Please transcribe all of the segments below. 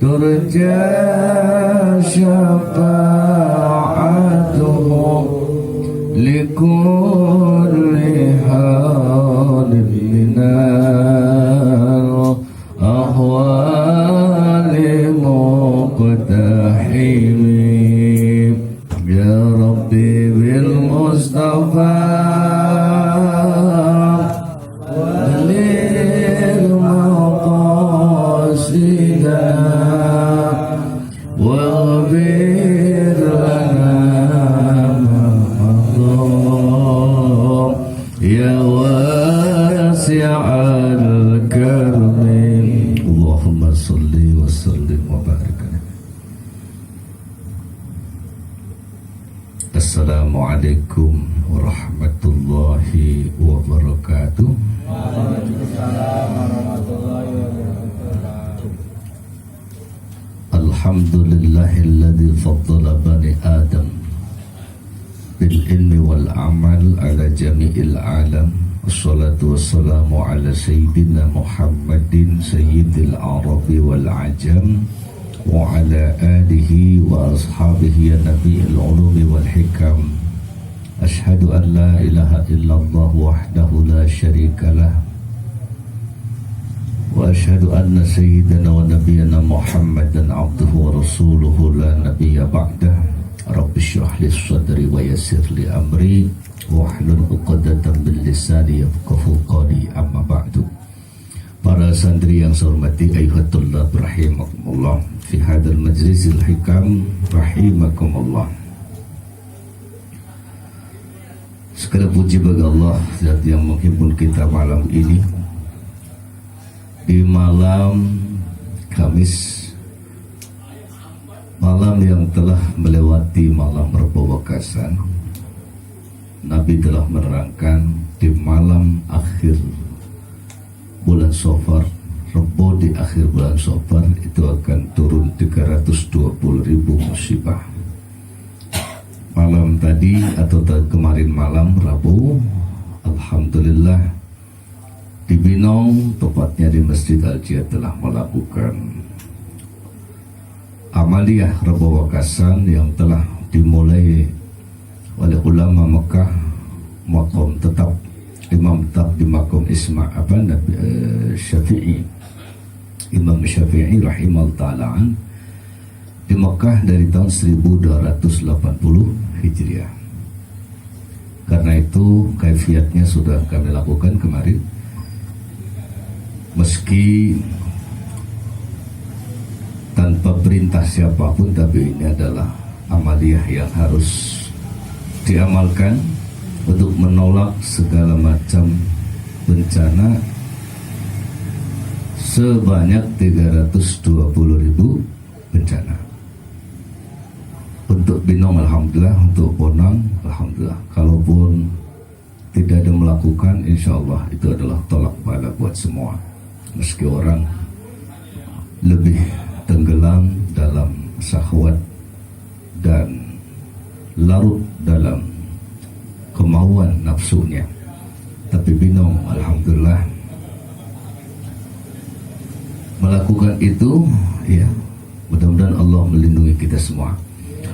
ترجى شفاعته لكل حال من الأحوال مقتحم يا ربي بالمصطفى واغفر لنا ما مضى يا واسع الكرم اللهم صل وسلم وبارك عليه. السلام عليكم ورحمة الله وبركاته. Waalaikumsalam warahmatullahi wabarakatuh. Alhamdulillahilladzi faddala bani Adam bil ilmi wal amal ala jami'il alam. Wassalatu wassalamu ala sayyidina Muhammadin sayyidil arabi wal ajam wa ala alihi wa ashabihi ya nabiyil ulumi wal hikam. Ashhadu an la ilaha illallah wahdahu la syarika lah wa ashhadu anna sayyidana wa nabiyyana Muhammadan abduhu wa rasuluhu la nabiyya ba'dah. Rabbi shrah li sadri wa yassir li amri wahlul 'uqdatam min lisani yafqahu qawli, amma ba'du. Para santri yang saya hormati, ayyuhat thullab rahimakumullah, fi hadzal majlisil hikam rahimakumullah. Segala puji bagi Allah, Zat yang menghimpun kita malam ini di malam Kamis, malam yang telah melewati malam Rebawakasan. Nabi telah menerangkan di malam akhir bulan Safar, Rebo di akhir bulan Safar itu akan turun 320.000 musibah. Malam tadi atau kemarin malam Rabu, alhamdulillah di Binong, tepatnya di Masjid Al-Jihad, telah melakukan amaliyah Rebawakasan yang telah dimulai oleh ulama Mekah, makom tetap, imam tetap di makom Syafi'i, Imam Syafi'i rahimahullah ta'ala di Mekah dari tahun 1280 Hijriah. Karena itu kaifiatnya sudah kami lakukan kemarin. Meski tanpa perintah siapapun, tapi ini adalah amaliyah yang harus diamalkan untuk menolak segala macam bencana sebanyak 320.000 bencana. Untuk Binong alhamdulillah, untuk Bonang alhamdulillah. Kalaupun tidak ada melakukan, insya Allah itu adalah tolak bala buat semua. Meski orang lebih tenggelam dalam syahwat dan larut dalam kemauan nafsunya, tapi Binong alhamdulillah melakukan itu. Ya, mudah-mudahan Allah melindungi kita semua.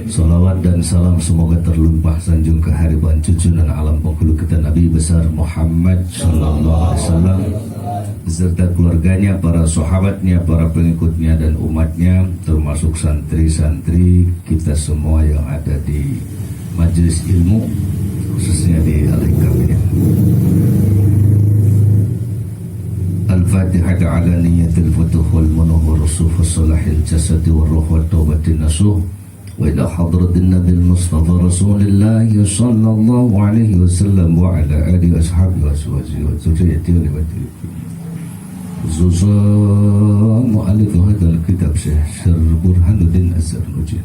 Salawat dan salam semoga terlimpah sanjung ke hariban cucunan alam penghulu kita Nabi besar Muhammad sallallahu alaihi wasallam beserta keluarganya, para sahabatnya, para pengikutnya dan umatnya, termasuk santri-santri kita semua yang ada di majelis ilmu, khususnya di Al-Hikam ini. Al-Fatihah ala niyatil futuh wal munuh wa rusuf wa salahil jasadi wa ruh wa taubatin nasuh wa ila hadratin nabil mustafa rasulillah sallallahu alaihi wasallam wa ala alihi wa ashabihi wa azwajihi wa dzurriyyatihi wa ibadihi. Khususan mu'alif hadal kitab Syekh Burhanuddin Az-Zarnuji,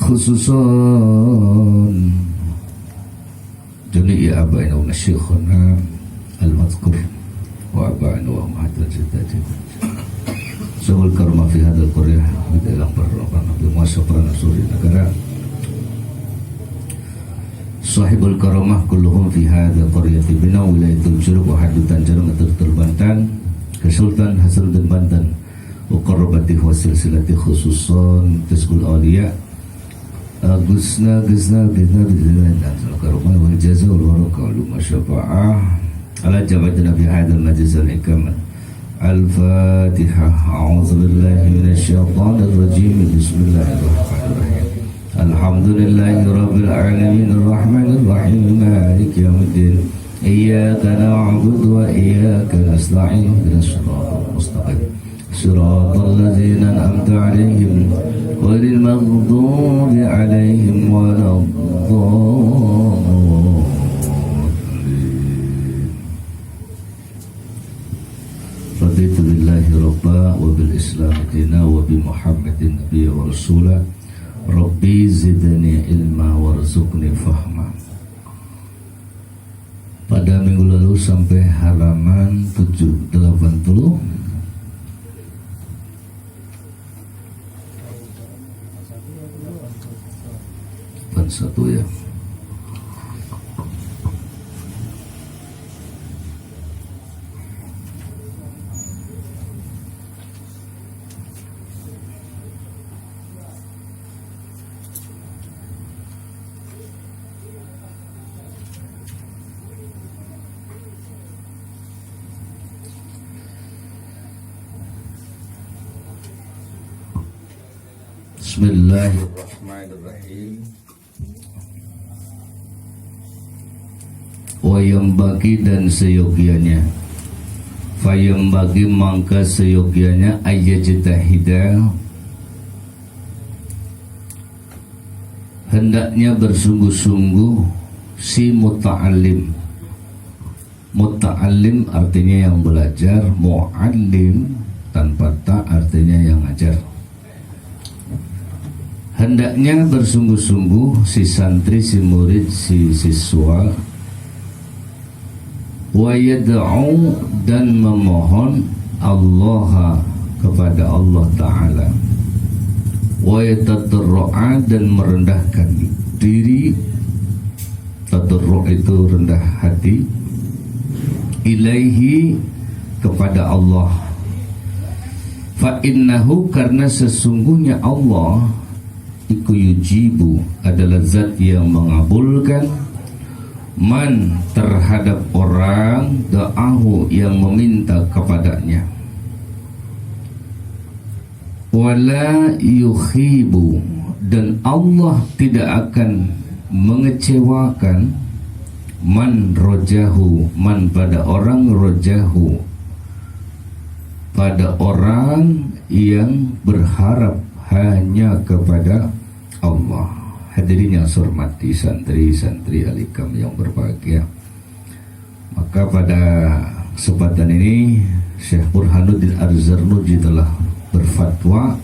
khususan jami'i abaina wa masyikhuna al-madhkur wa abaina wa ummahatul jadati Syahul karma fi hadal qaryah bidalang berrokan Nabi Muhammad Nasuri negara sahibul karamah kulluhum fi hadha qaryati bina wilayatul jurub wa hadutan jarum terbantai Sultan Hasanuddin Banten wa qarrabatih wa silsilati khususan Tazkul Awliya Gusna dan Al-Karumah wal Jaza wal Waraka wal Masyafa'ah ala jabat Nabi Hadal Majaz al-Ikamat Al-Fatihah. A'udzu billahi minasy syaithanir rajim. Bismillahirrahmanirrahim. Alhamdulillahi rabbil alamin arrahmanir rahim maliki yaumiddin. Iyyaka na'budu wa iyyaka nasta'in. Ihdinas siratal mustaqim. Siratal ladzina an'amta 'alaihim ghairil maghdubi 'alaihim waladdallin. Raditu billahi rabba wa bil islam dina wa bi muhammadin nabiyya wa rasula. Rabbi zidni ilma warzuqni fahma. Pada minggu lalu sampai halaman 780 dan satu ya. Bismillahirrahmanirrahim. Wayam bagi dan seyogianya, fayam bagi mangka seyogianya ayyajtahida, hendaknya bersungguh-sungguh si muta'allim. Muta'allim artinya yang belajar, mu'allim tanpa ta artinya yang ajar. Hendaknya bersungguh-sungguh si santri, si murid, si siswa, wa yad'u dan memohon Allah kepada Allah Ta'ala, wa yatadarra'a dan merendahkan diri. Tadarru' itu rendah hati, ilaihi kepada Allah. Fa innahu karena sesungguhnya Allah iku yujibu adalah zat yang mengabulkan man terhadap orang da'ahu yang meminta kepadanya, wala yukhibu dan Allah tidak akan mengecewakan man rojahu man pada orang rojahu pada orang yang berharap hanya kepada Allah. Hadirin yang saya hormati, santri-santri Al-Hikam yang berbahagia. Maka pada kesempatan ini Syekh Burhanuddin Ar-Zarnuji telah berfatwa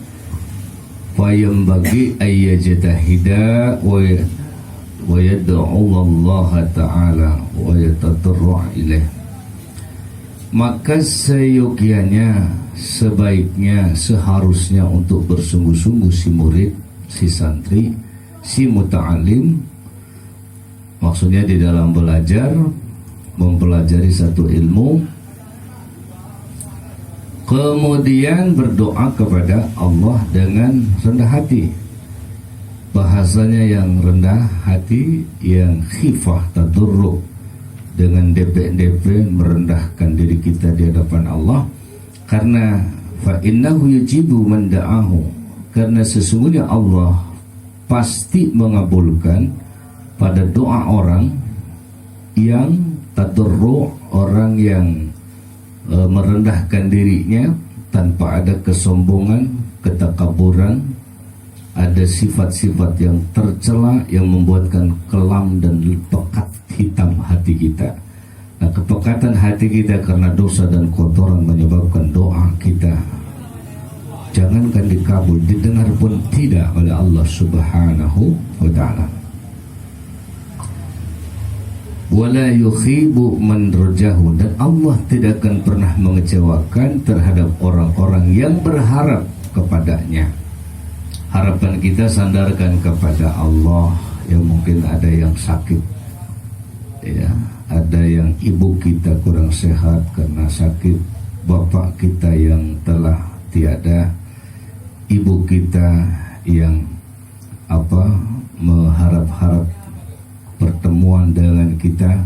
fayam bagi ayyajtahida wa yad'u Allah Ta'ala wa yatadarra' ilaih. Maka seyogianya, sebaiknya, seharusnya untuk bersungguh-sungguh si murid, si santri, si muta'alim, maksudnya di dalam belajar, mempelajari satu ilmu, kemudian berdoa kepada Allah dengan rendah hati. Bahasanya yang rendah hati, yang khifah tadurru, dengan DP merendahkan diri kita di hadapan Allah. Karena fa innahu yujibu man da'ahu, karena sesungguhnya Allah pasti mengabulkan pada doa orang yang tadarru', orang yang merendahkan dirinya tanpa ada kesombongan, ketakaburan, ada sifat-sifat yang tercela yang membuatkan kelam dan pekat hitam hati kita. Nah, kepekatan hati kita karena dosa dan kotoran menyebabkan doa kita jangankan dikabul, didengar pun tidak oleh Allah Subhanahu wa Ta'ala. Wala yukhibu man rajahu, dan Allah tidak akan pernah mengecewakan terhadap orang-orang yang berharap kepadanya. Harapan kita sandarkan kepada Allah. Yang mungkin ada yang sakit, ya, ada yang ibu kita kurang sehat karena sakit, bapak kita yang telah tiada, ibu kita yang mengharap-harap pertemuan dengan kita,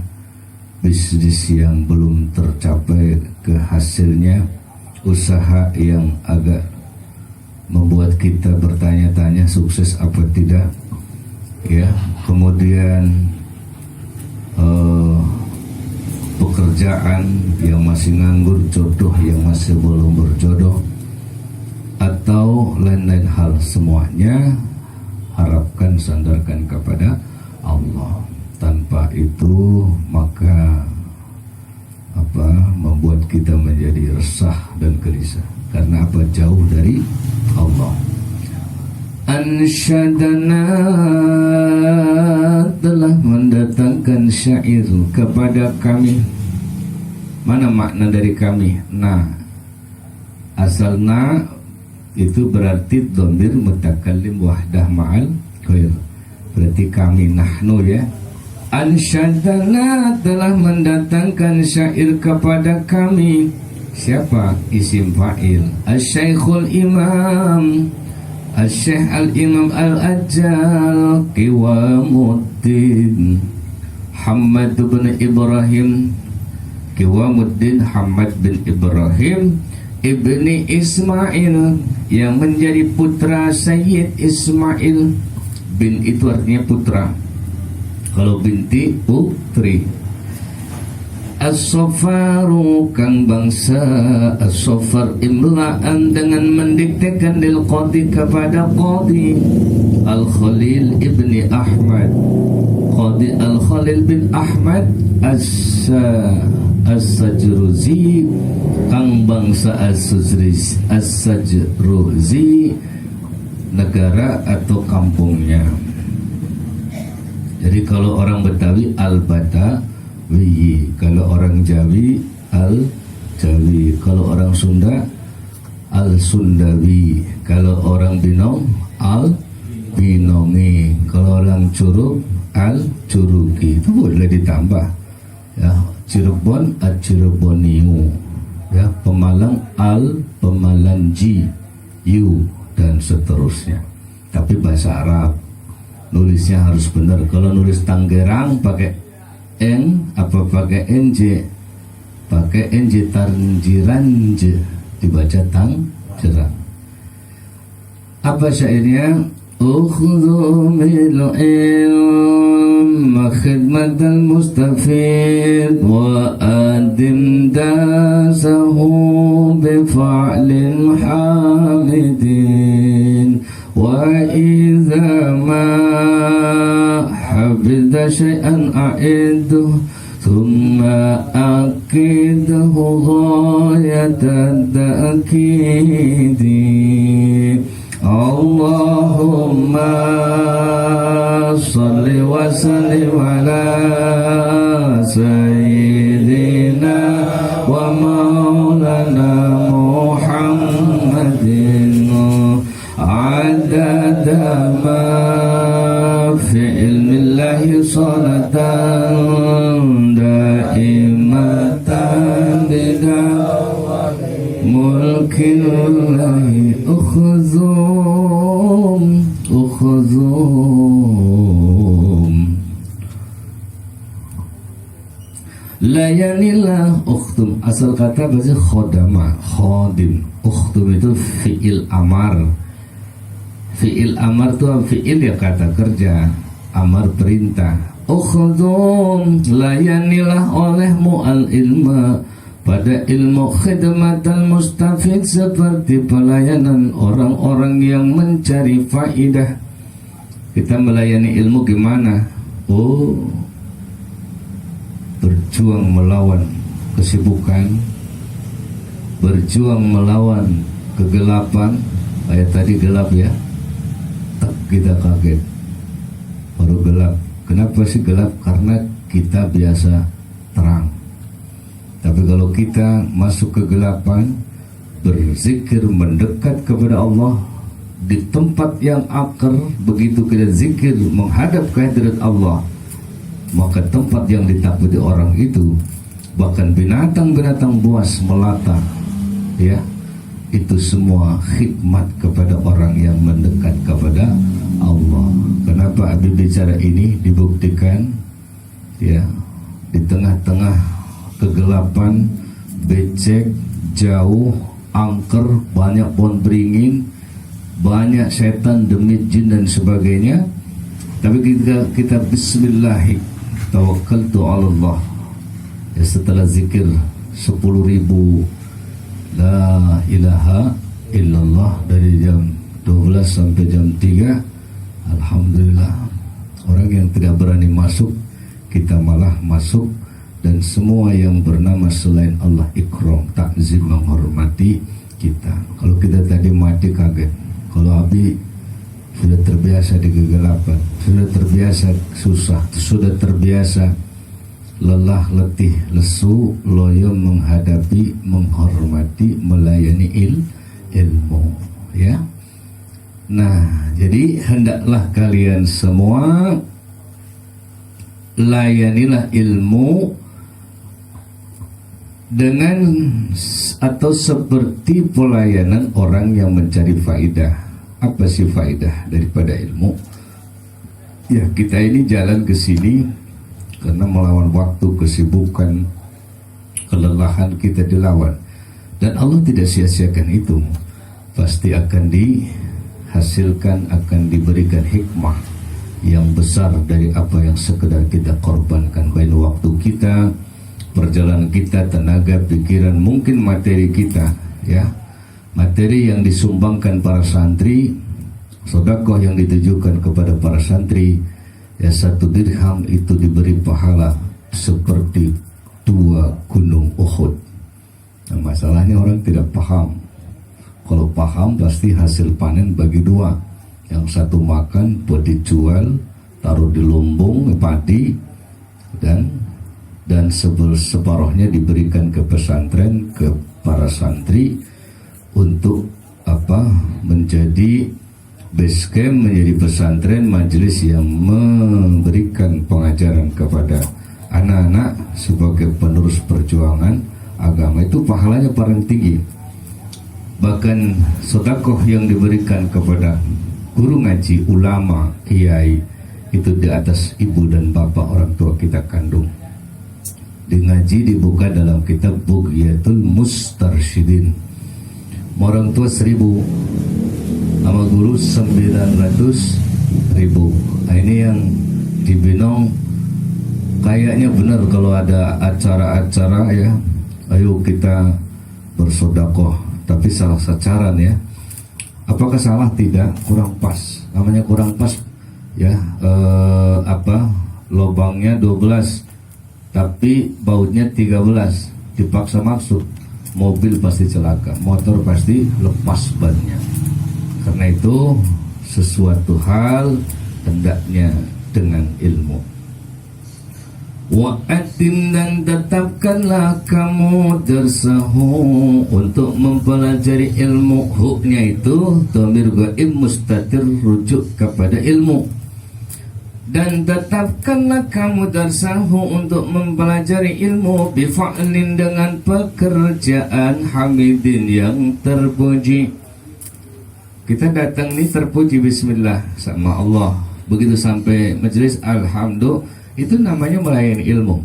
bisnis yang belum tercapai ke hasilnya, usaha yang agak membuat kita bertanya-tanya sukses apa tidak, ya. Kemudian pekerjaan yang masih nganggur, jodoh yang masih belum berjodoh, atau lain-lain hal, semuanya harapkan, sandarkan kepada Allah. Tanpa itu maka membuat kita menjadi resah dan gelisah. Karena jauh dari Allah. Ansyadana telah mendatangkan syair kepada kami. Mana makna dari kami? Nah, asalna itu berarti dhamir mutakallim wahdah ma'al ghair. Berarti kami, nahnu, ya. Ansyadana telah mendatangkan syair kepada kami. Siapa? Isim fa'il. Asy-Syaikhul Imam, Asy-Syaikh Al-Imam Al-Ajal Qiwamuddin Hamad bin Ibrahim, Qiwamuddin Hamad bin Ibrahim Ibni Ismail, yang menjadi putra Sayyid Ismail. Bin itu artinya putra, kalau binti putri. As-Safaru kang bangsa, As-Safar imla'an dengan mendiktekan lil qadi kepada qadi Al-Khalil ibni Ahmad, Qadi Al-Khalil bin Ahmad As-Sajruzi, kang bangsa As-Sajruzi, negara atau kampungnya. Jadi kalau orang Betawi Al-Batawi, kalau orang Jawi Al-Jawi, kalau orang Sunda Al-Sundawi, kalau orang Binong Al-Binongi, kalau orang Curug Al-Curugi. Itu boleh ditambah, ya. Cirebon Al-Cireboniu, ya. Pemalang Al-Pemalanji Yu, dan seterusnya. Tapi bahasa Arab nulisnya harus benar. Kalau nulis Tanggerang pakai N apa pakai NJ? Pakai NJ, Tanjiranj, dibaca Tangjerang. Apa syairnya? Ukhudhu bil ilm khidmatal mustafid wa adim dasahu bi fa'lin hamidin wa idza ma habida syai'an a'idhu thumma akidahu ghayatad ta'kidi. Allahumma salli wa sallim ala sayyidina wa maulana Muhammadin adada ma fi ilmillahi salatan daimatan bidawati mulkillahi ukhuzum layanilah. Ukhtum asal kata bahasa khodama, khodim. Ukhtum itu fi'il amar. Fi'il amar itu fi'il, ya, kata kerja. Amar perintah. Ukhtum layanilah olehmu al-ilma, pada ilmu khidmatal mustafid, seperti pelayanan orang-orang yang mencari faidah. Kita melayani ilmu gimana? Berjuang melawan kesibukan, berjuang melawan kegelapan. Kayak tadi gelap, ya, kita kaget, baru gelap. Kenapa sih gelap? Karena kita biasa terang. Tapi kalau kita masuk kegelapan, berzikir, mendekat kepada Allah di tempat yang akar, begitu kita zikir menghadap ke hadirat Allah, maka tempat yang ditakuti orang itu, bahkan binatang-binatang buas melata ya, itu semua khidmat kepada orang yang mendekat kepada Allah. Kenapa Abi bicara ini? Dibuktikan ya, di tengah-tengah kegelapan, becek, jauh, angker, banyak pohon beringin, banyak setan, demit, jin dan sebagainya. Tapi kita bismillah, tawakkaltu ala Allah. Ya, setelah zikir 10.000 la ilaha illallah dari jam 12 sampai jam 3, alhamdulillah, orang yang tidak berani masuk, kita malah masuk. Dan semua yang bernama selain Allah ikram, takzim, menghormati kita. Kalau kita tadi mati kaget. Kalau Abi sudah terbiasa di kegelapan, sudah terbiasa susah, sudah terbiasa lelah, letih, lesu, loyo menghadapi, menghormati, melayani ilmu, ya. Nah, jadi hendaklah kalian semua layanilah ilmu dengan atau seperti pelayanan orang yang mencari faidah. Apa sih faidah daripada ilmu? Ya, kita ini jalan ke sini karena melawan waktu, kesibukan, kelelahan kita dilawan. Dan Allah tidak sia-siakan itu. Pasti akan dihasilkan, akan diberikan hikmah yang besar dari apa yang sekedar kita korbankan, baik waktu kita, perjalanan kita, tenaga, pikiran, mungkin materi kita, ya, materi yang disumbangkan para santri, sedekah yang ditujukan kepada para santri, ya, 1 dirham itu diberi pahala seperti 2 gunung Uhud. Nah, masalahnya orang tidak paham. Kalau paham pasti hasil panen bagi 2. Yang satu makan buat dijual, taruh di lumbung padi, dan separuhnya diberikan ke pesantren, ke para santri untuk apa? Menjadi base camp, menjadi pesantren, majelis yang memberikan pengajaran kepada anak-anak sebagai penerus perjuangan agama. Itu pahalanya paling tinggi. Bahkan sedekah yang diberikan kepada guru ngaji, ulama, kiai, itu di atas ibu dan bapak orang tua kita kandung. Di ngaji dibuka dalam kitab Bughyatul Mustarsyidin. Orang tua 1.000, sama guru 900.000. Nah, ini yang di Binong kayaknya benar kalau ada acara-acara, ya, ayo kita bersedekah, tapi salah sasaran, ya. Apakah salah? Tidak, kurang pas. Namanya kurang pas, ya. Lubangnya 12 tapi bautnya 13, dipaksa masuk, mobil pasti celaka, motor pasti lepas bannya. Karena itu sesuatu hal hendaknya dengan ilmu. Wa'atim, dan tetapkanlah kamu dersahu untuk mempelajari ilmu. Huknya itu dhamir ghaib mustatir, rujuk kepada ilmu. Dan tetapkanlah kamu darsahu untuk mempelajari ilmu bifa'lin, dengan pekerjaan, hamidin, yang terpuji. Kita datang nih terpuji, bismillah, sama Allah. Begitu sampai majelis, alhamdulillah, itu namanya melayani ilmu.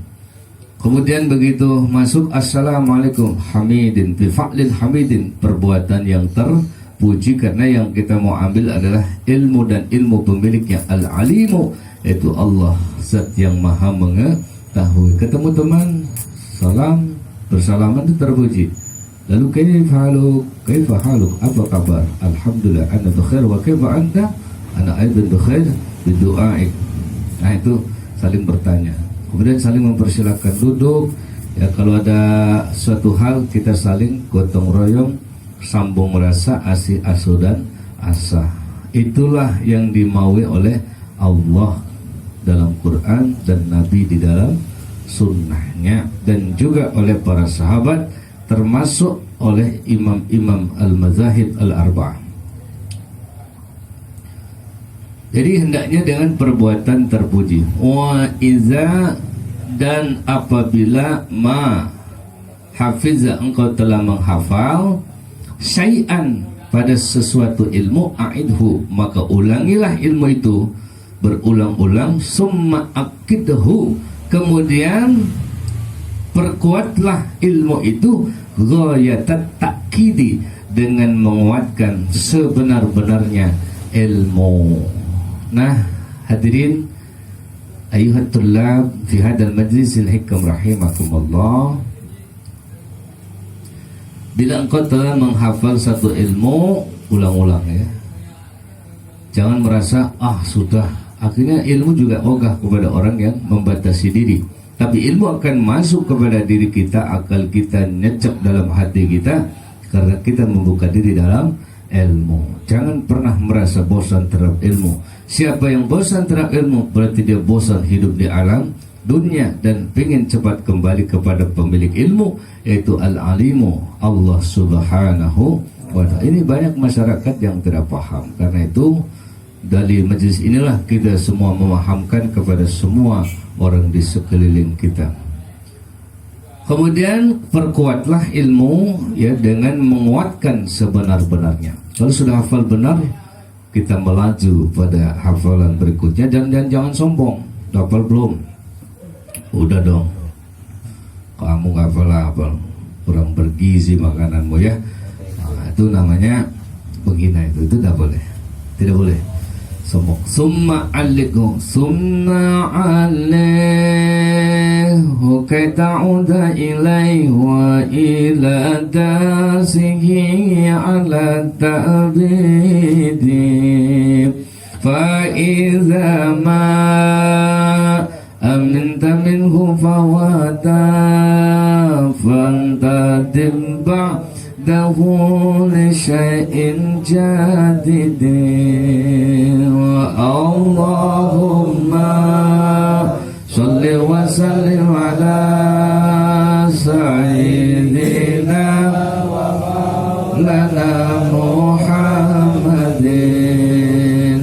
Kemudian begitu masuk, assalamualaikum, hamidin, bifa'lin hamidin, perbuatan yang terpuji, karena yang kita mau ambil adalah ilmu, dan ilmu pemiliknya al-alimu, yaitu Allah, zat yang maha mengetahui. Ketemu teman, salam, bersalaman itu terpuji. Lalu kaifa haluk, apa kabar? Alhamdulillah, ana bikhair, wa kaifa anta? Ana aidan bikhair, bidu'aik. Nah, itu saling bertanya. Kemudian saling mempersilakan duduk. Ya, kalau ada suatu hal kita saling gotong royong, sambung rasa, asih asuh dan asa. Itulah yang dimaui oleh Allah dalam Quran dan Nabi di dalam sunnahnya, dan juga oleh para sahabat, termasuk oleh imam-imam al-mazahib al-arba'ah. Jadi hendaknya dengan perbuatan terpuji. Wa iza, dan apabila ma, hafiza engkau telah menghafal syai'an pada sesuatu ilmu a'idhu maka ulangilah ilmu itu berulang-ulang summa akidhu kemudian perkuatlah ilmu itu ghayatat takkidi dengan menguatkan sebenar-benarnya ilmu. Nah hadirin ayuhat tullab fi hadal majlisil hikam rahimakumullah, bila engkau telah menghafal satu ilmu ulang-ulang ya, jangan merasa sudah. Akhirnya ilmu juga ogah kepada orang yang membatasi diri. Tapi ilmu akan masuk kepada diri kita, akal kita nyecep dalam hati kita karena kita membuka diri dalam ilmu. Jangan pernah merasa bosan terhadap ilmu. Siapa yang bosan terhadap ilmu berarti dia bosan hidup di alam dunia dan ingin cepat kembali kepada pemilik ilmu, yaitu al-alimu, Allah subhanahu wa ta'ala. Ini banyak masyarakat yang tidak paham. Karena itu dari majlis inilah kita semua memahamkan kepada semua orang di sekeliling kita. Kemudian perkuatlah ilmu ya dengan menguatkan sebenar-benarnya. Kalau sudah hafal benar, kita melaju pada hafalan berikutnya. Dan jangan sombong. Hafal belum? Udah dong. Kamu hafal kurang bergizi makananmu ya. Nah, itu namanya penghina itu tidak boleh. Tidak boleh. Summa alikhu summa alaihu kay ta'uda ilaihi wa ila dasihi ala ta'bidi fa iza ma aminta minhu fawata fantadib ba'dahu li syai'in jadidin. Allahumma salli wa sallim ala sayyidina wa maulana Muhammadin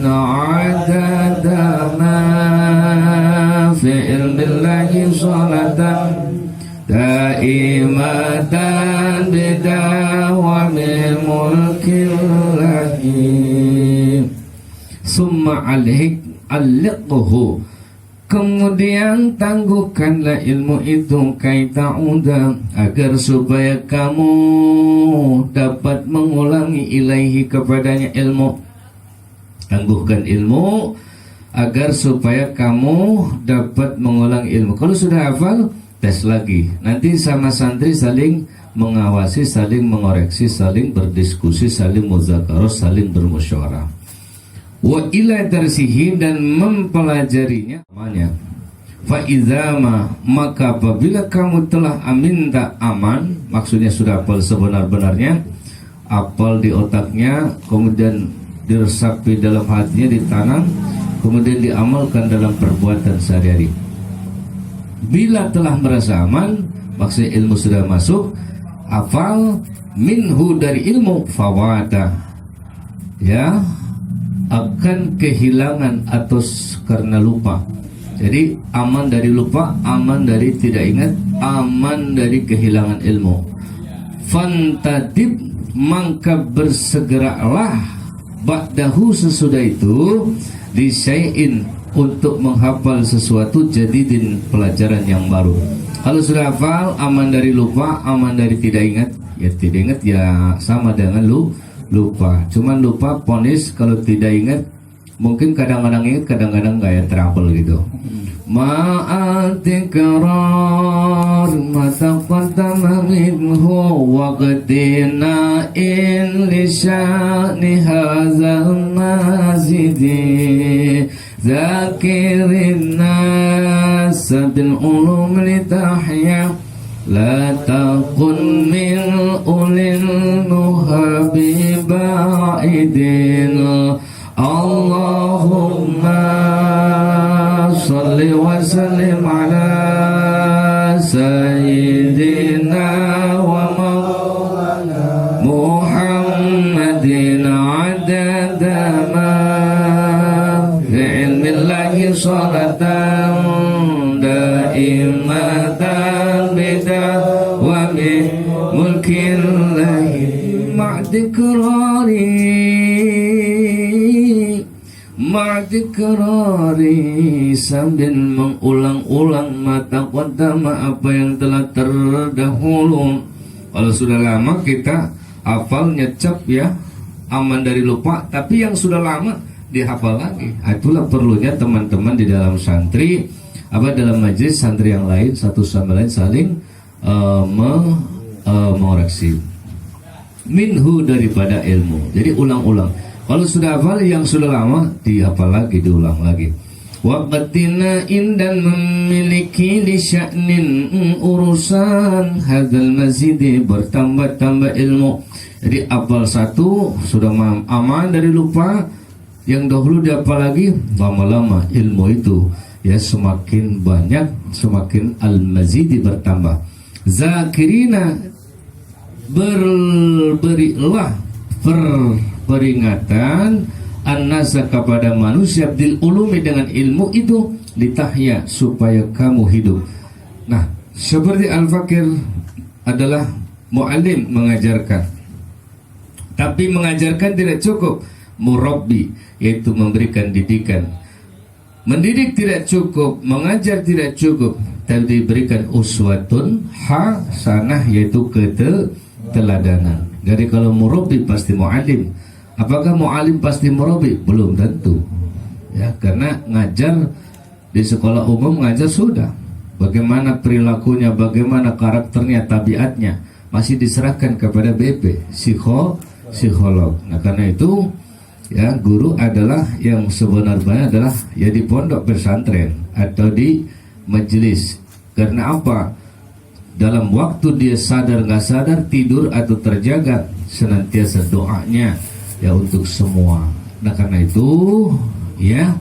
adada ma fi ilmillahi salatan daimatan bidawami mulkillahi. Summa alikhu kemudian tangguhkanlah ilmu itu kaita undang agar supaya kamu dapat mengulangi ilaihi kepadanya ilmu. Tangguhkan ilmu agar supaya kamu dapat mengulang ilmu. Kalau sudah hafal, tes lagi. Nanti sama santri saling mengawasi, saling mengoreksi, saling berdiskusi, saling muzakarah, saling bermusyawarah. Wa ila darsihi dan mempelajarinya namanya. Fa izama maka apabila kamu telah aminta aman, maksudnya sudah hafal sebenar-benarnya, hafal di otaknya, kemudian diresapi dalam hatinya, ditanam, kemudian diamalkan dalam perbuatan sehari-hari. Bila telah merasa aman, maksudnya ilmu sudah masuk, hafal minhu dari ilmu fawata ya akan kehilangan atau karena lupa. Jadi aman dari lupa, aman dari tidak ingat, aman dari kehilangan ilmu. Fantadib maka bersegeralah ba'dahu sesudah itu disyai'in untuk menghafal sesuatu jadidin pelajaran yang baru. Kalau sudah hafal, aman dari lupa, aman dari tidak ingat. Ya tidak ingat ya sama dengan lupa. Cuman lupa ponis, kalau tidak ingat mungkin kadang-kadang ingat, kadang-kadang kayak trouble gitu. Ma'atikrar mataqaddama minhu waqtina in lisya'ni hazal mazidi zakirin nas bil ulum litahya la takun min ulil nuhabi ba'idin. Allahumma salli wa sallim ala sayyidina wa maulana Muhammadin adada ma fi ilmillahi salatan daimatan bidawami ma'dikrari sambil mengulang-ulang mata qaddama apa yang telah terdahulu. Kalau sudah lama kita hafal nyecap ya, aman dari lupa, tapi yang sudah lama dihafal lagi. Itulah perlunya teman-teman di dalam santri, dalam majelis santri yang lain satu sama lain saling mengoreksi minhu daripada ilmu. Jadi ulang-ulang. Kalau sudah hafal yang sudah lama dihafal lagi, diulang lagi. Waqtina indan memiliki li sya'nin urusan hadzal mazidi bertambah-tambah ilmu. Jadi hafal satu sudah aman dari lupa, yang dahulu dihafal lagi, lama-lama ilmu itu ya semakin banyak, semakin al-mazidi bertambah. Zakirina berilah peringatan an-nasa kepada manusia bil ulumi dengan ilmu itu litahya supaya kamu hidup. Nah, seperti Al-Fakir adalah muallim mengajarkan. Tapi mengajarkan tidak cukup, murabbi yaitu memberikan didikan. Mendidik tidak cukup, mengajar tidak cukup, tapi diberikan uswatun hasanah yaitu keteladanan. Jadi kalau murabbi pasti muallim. Apakah muallim pasti murabbi? Belum tentu. Ya, karena ngajar di sekolah umum ngajar sudah. Bagaimana perilakunya, bagaimana karakternya, tabiatnya masih diserahkan kepada BP, psikolog. Nah, karena itu ya guru adalah yang sebenarnya adalah ya di pondok pesantren atau di majelis. Karena apa? Dalam waktu dia sadar nggak sadar, tidur atau terjaga, senantiasa doanya ya untuk semua. Nah karena itu ya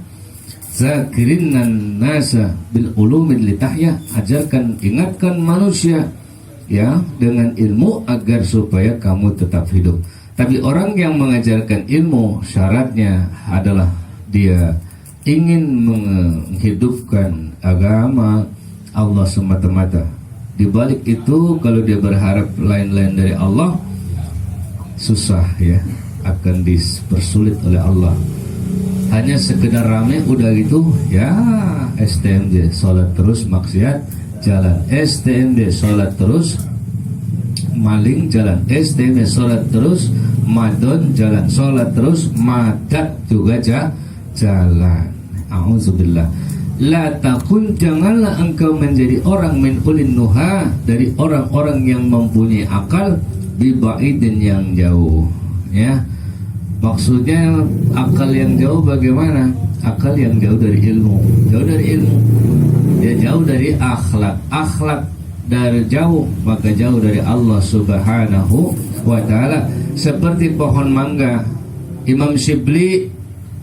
zakirinan nasa bil ulumil litahya, ajarkan, ingatkan manusia ya dengan ilmu agar supaya kamu tetap hidup. Tapi orang yang mengajarkan ilmu syaratnya adalah dia ingin menghidupkan agama Allah semata-mata. Di balik itu kalau dia berharap lain-lain dari Allah, susah ya, akan dipersulit oleh Allah. Hanya sekedar rame udah gitu ya, STMJ sholat terus maksiat jalan, STMJ sholat terus maling jalan, STMJ sholat terus madon jalan, sholat terus madat juga jalan. A'udzubillah. La takun, janganlah engkau menjadi orang min ulin nuha, dari orang-orang yang mempunyai akal, bibaidin yang jauh ya. Maksudnya akal yang jauh bagaimana? Akal yang jauh dari ilmu. Jauh dari ilmu, dia jauh dari akhlak. Akhlak dari jauh, maka jauh dari Allah subhanahu wa ta'ala. Seperti pohon mangga, Imam Syibli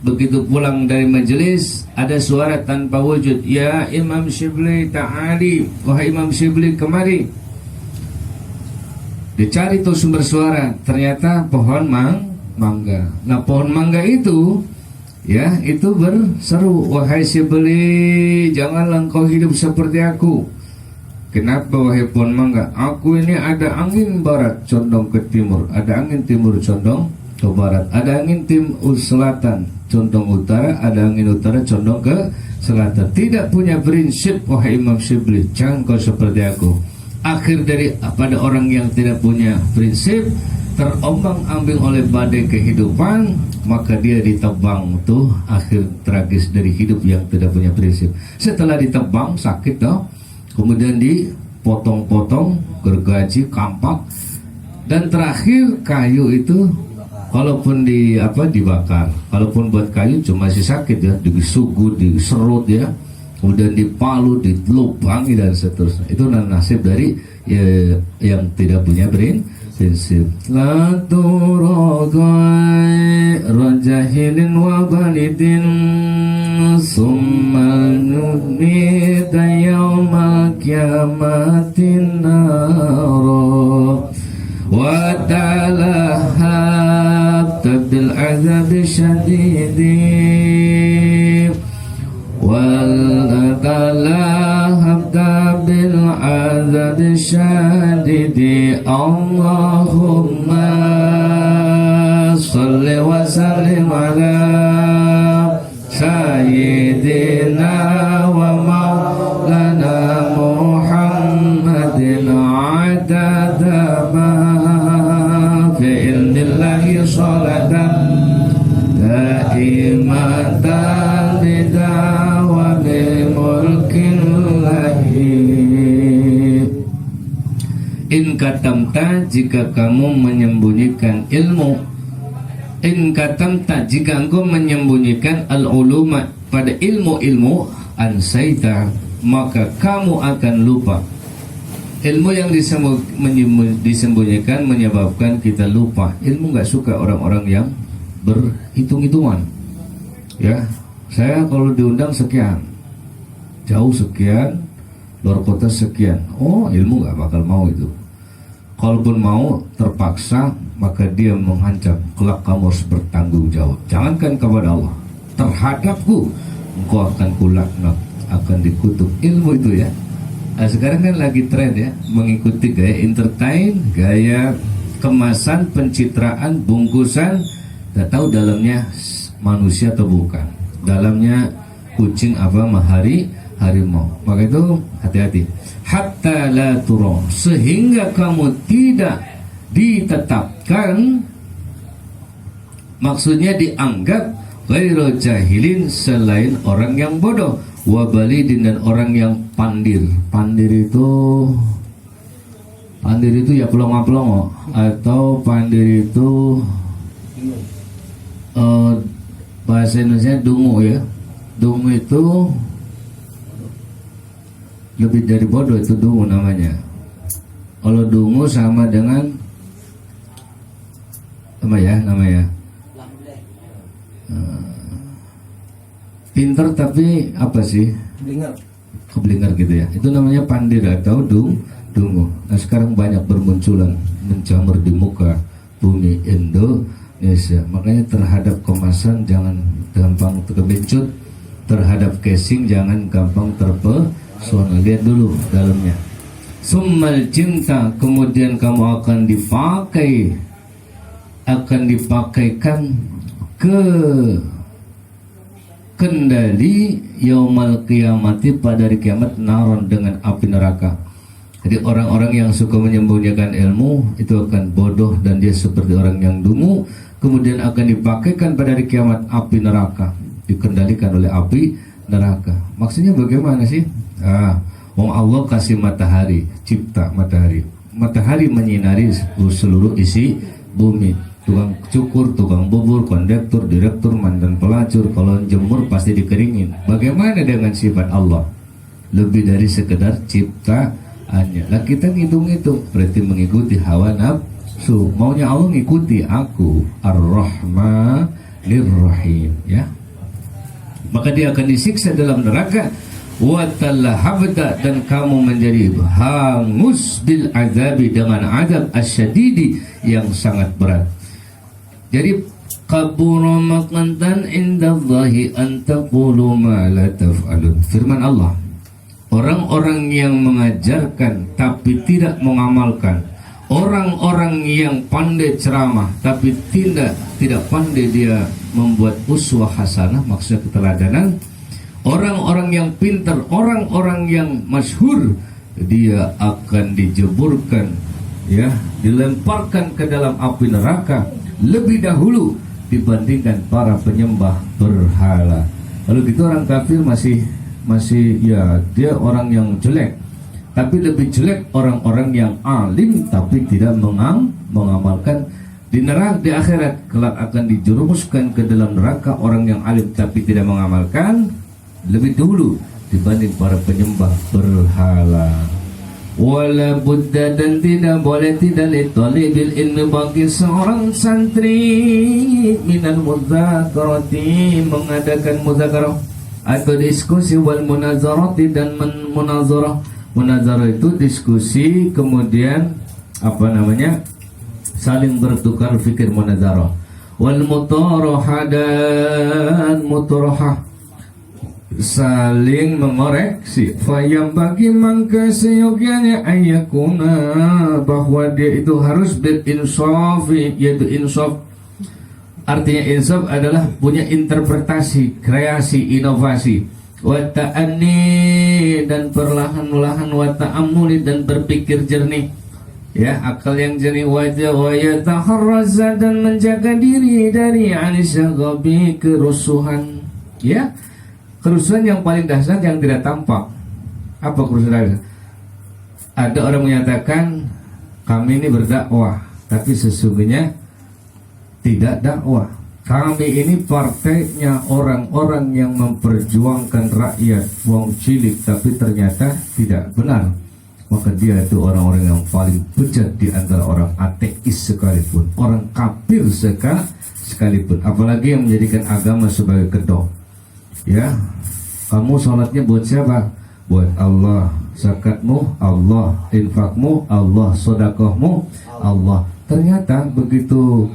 begitu pulang dari majelis, ada suara tanpa wujud, ya Imam Syibli ta'ali, wahai Imam Syibli kemari. Dicari tuh sumber suara, ternyata pohon mangga. Nah pohon mangga itu ya itu berseru, wahai Syibli, janganlah engkau hidup seperti aku. Kenapa wahai pohon mangga? Aku ini ada angin barat condong ke timur, ada angin timur condong ke barat, ada angin timur selatan condong utara, ada angin utara condong ke selatan. Tidak punya prinsip wahai Imam Syibli, jangan kau seperti aku. Akhir dari pada orang yang tidak punya prinsip, terombang-ambing oleh badai kehidupan, maka dia ditebang. Tuh akhir tragis dari hidup yang tidak punya prinsip. Setelah ditebang sakit dong, kemudian dipotong-potong, gergaji, kampak, dan terakhir kayu itu walaupun dibakar, walaupun buat kayu cuma masih sakit ya, disugut, diserut ya, kemudian dipalu, dilubangi dan seterusnya. Itu nasib dari ya, yang tidak punya prinsip. La turagai rajahilin wa balidin summa nunita yawmal kiamatin naro wa talahab bil azab syadidi wal talahab bil azab syadidi walidi Allahumma salli wa sallim ala sayyidina wa maulana Muhammadin adada ma fi ilmillahi salatan daimatan bidawami mulkin lahi. In katamta, jika kamu menyembunyikan ilmu. In katamta, jika engkau menyembunyikan al-uluma pada ilmu-ilmu, ansaita, maka kamu akan lupa. Ilmu yang disembunyikan menyebabkan kita lupa. Ilmu nggak suka orang-orang yang berhitung-hitungan. Ya, saya kalau diundang sekian, jauh sekian, luar kota sekian. Oh, ilmu nggak bakal mau itu. Kalaupun mau terpaksa, maka dia mengancam, kelak kamu harus bertanggung jawab. Jangankan kepada Allah, terhadapku engkau akan kulaknat, akan dikutuk. Ilmu itu ya. Nah, sekarang kan lagi tren ya, mengikuti gaya entertain, gaya kemasan, pencitraan, bungkusan. Tidak tahu dalamnya manusia atau bukan. Dalamnya kucing apa harimau. Maka itu hati-hati. Hatta la turo, sehingga kamu tidak ditetapkan, maksudnya dianggap ghairu jahilin, selain orang yang bodoh, wabalidin, dan orang yang pandir. Pandir itu ya pelongo-pelongo, atau pandir itu bahasa Indonesia dungu ya. Dungu itu lebih dari bodoh, itu dungu namanya. Kalau dungu sama dengan apa ya namanya? Pinter tapi apa sih? Keblinger gitu ya. Itu namanya pandir atau dungu. Nah, sekarang banyak bermunculan, menjamur di muka bumi Indonesia. Makanya terhadap kemasan jangan gampang terkebencut, terhadap casing jangan gampang terpesona. Lihat dulu dalamnya. Summal cinta, kemudian kamu akan dipakaikan ke kendali yaumal qiyamati, pada hari kiamat, naron, dengan api neraka. Jadi orang-orang yang suka menyembunyikan ilmu itu akan bodoh, dan dia seperti orang yang dungu, kemudian akan dipakaikan pada hari kiamat api neraka, dikendalikan oleh api neraka. Maksudnya bagaimana sih? Allah kasih matahari, cipta matahari. Matahari menyinari seluruh isi bumi. Tukang cukur, tukang bubur, kondektur, direktur, mantan pelacur, kalau jemur pasti dikeringin. Bagaimana dengan sifat Allah? Lebih dari sekedar ciptaannya. Lah kita ngitung-ngitung, berarti mengikuti hawa nafsu. Maunya Allah ngikuti aku, Ar-Rahmanir-Rahim, ya. Maka dia akan disiksa dalam neraka. Wa talahabda, dan kamu menjadi hangus bil azabi, dengan azab asyadidi, yang sangat berat. Jadi kabura maqtan indallahi an taqulu ma la taf'alun. Firman Allah, orang-orang yang mengajarkan tapi tidak mengamalkan, orang-orang yang pandai ceramah tapi tidak pandai dia membuat uswah hasanah, maksudnya keteladanan. Orang-orang yang pintar, orang-orang yang masyhur, dia akan dijeburkan, ya, dilemparkan ke dalam api neraka lebih dahulu dibandingkan para penyembah berhala. Kalau gitu orang kafir masih ya dia orang yang jelek, tapi lebih jelek orang-orang yang alim tapi tidak mengamalkan. Di neraka, di akhirat kelak akan dijerumuskan ke dalam neraka orang yang alim tapi tidak mengamalkan lebih dulu dibanding para penyembah berhala. Wala budda, dan tidak boleh tidak litalibil ilmi bagi seorang santri minal mudzakarati, mengadakan mudzakarah atau diskusi, wal munazarati, dan munazarah. Munazarah itu diskusi, kemudian saling bertukar fikir, munazarah. Wal mutaraha, dan mutarahah, saling mengoreksi. Fayam bagi mangka seyogianya ayakuna, bahwa dia itu harus berinsafi, yaitu insaf. Artinya insaf adalah punya interpretasi, kreasi, inovasi. Wa ta'anni, dan perlahan-lahan, wa ta'amuli, dan berpikir jernih, ya, akal yang jernih. Wa yataharraza, dan menjaga diri dari anisagabi, kerusuhan, ya, kerusuhan yang paling dahsyat yang tidak tampak. Apa kerusuhan? Ada orang menyatakan kami ini berdakwah, tapi sesungguhnya tidak dakwah. Kami ini partainya orang-orang yang memperjuangkan rakyat, wong cilik, tapi ternyata tidak benar. Maka dia itu orang-orang yang paling bejat di antara orang ateis sekalipun, orang kafir sekalipun, apalagi yang menjadikan agama sebagai kedok. Ya, kamu sholatnya buat siapa? Buat Allah. Zakatmu Allah, infakmu Allah, sedekahmu Allah. Ternyata begitu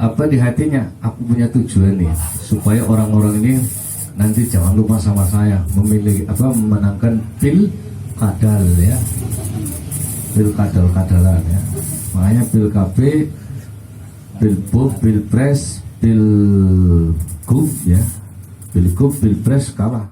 di hatinya, aku punya tujuan nih, supaya orang-orang ini nanti jangan lupa sama saya, memilih memenangkan pilkadal, ya, pilkadalan, ya. Makanya pilkab, pilbub, pilpres, pilgub, ya, pilgub, pilpres kalah.